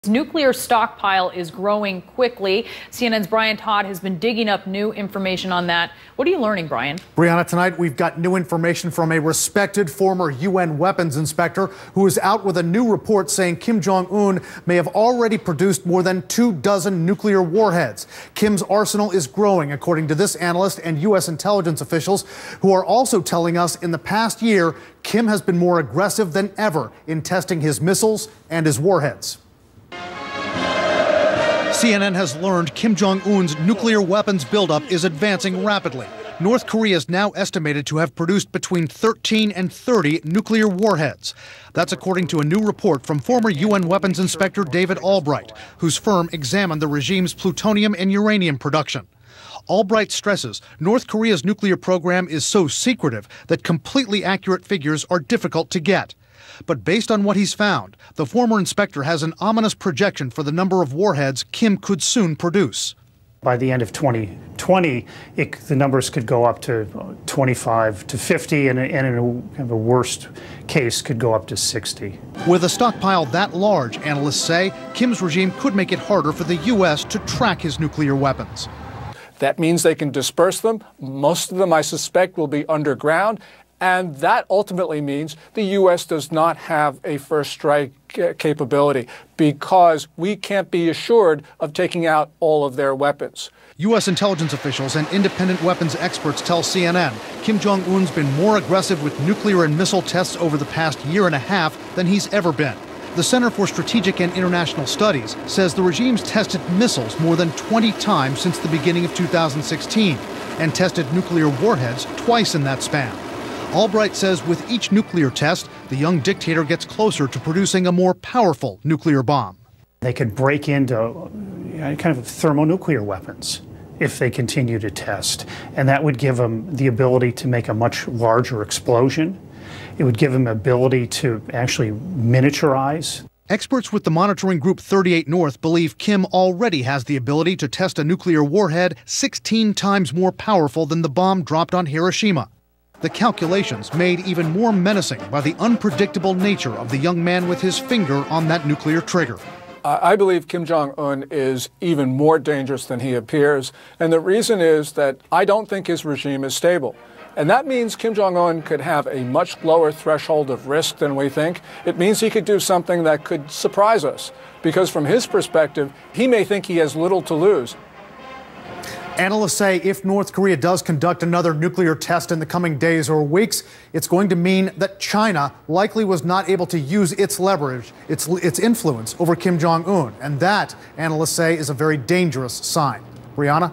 Nuclear stockpile is growing quickly. CNN's Brian Todd has been digging up new information on that. What are you learning, Brian? Brianna, tonight we've got new information from a respected former UN weapons inspector who is out with a new report saying Kim Jong-un may have already produced more than 24 nuclear warheads. Kim's arsenal is growing, according to this analyst and U.S. intelligence officials, who are also telling us in the past year, Kim has been more aggressive than ever in testing his missiles and his warheads. CNN has learned Kim Jong-un's nuclear weapons buildup is advancing rapidly. North Korea is now estimated to have produced between 13 and 30 nuclear warheads. That's according to a new report from former UN weapons inspector David Albright, whose firm examined the regime's plutonium and uranium production. Albright stresses North Korea's nuclear program is so secretive that completely accurate figures are difficult to get. But based on what he's found, the former inspector has an ominous projection for the number of warheads Kim could soon produce. By the end of 2020, the numbers could go up to 25 to 50, and in a worst case could go up to 60. With a stockpile that large, analysts say, Kim's regime could make it harder for the U.S. to track his nuclear weapons. That means they can disperse them. Most of them, I suspect, will be underground. And that ultimately means the U.S. does not have a first strike capability because we can't be assured of taking out all of their weapons. U.S. intelligence officials and independent weapons experts tell CNN Kim Jong-un's been more aggressive with nuclear and missile tests over the past year and a half than he's ever been. The Center for Strategic and International Studies says the regime's tested missiles more than 20 times since the beginning of 2016 and tested nuclear warheads twice in that span. Albright says with each nuclear test, the young dictator gets closer to producing a more powerful nuclear bomb. They could break into kind of thermonuclear weapons if they continue to test, and that would give them the ability to make a much larger explosion. It would give them ability to actually miniaturize. Experts with the monitoring group 38 North believe Kim already has the ability to test a nuclear warhead 16 times more powerful than the bomb dropped on Hiroshima. The calculations made even more menacing by the unpredictable nature of the young man with his finger on that nuclear trigger. I believe Kim Jong-un is even more dangerous than he appears, and the reason is that I don't think his regime is stable. And that means Kim Jong-un could have a much lower threshold of risk than we think. It means he could do something that could surprise us, because from his perspective, he may think he has little to lose. Analysts say if North Korea does conduct another nuclear test in the coming days or weeks, it's going to mean that China likely was not able to use its leverage, its influence over Kim Jong-un. And that, analysts say, is a very dangerous sign. Brianna?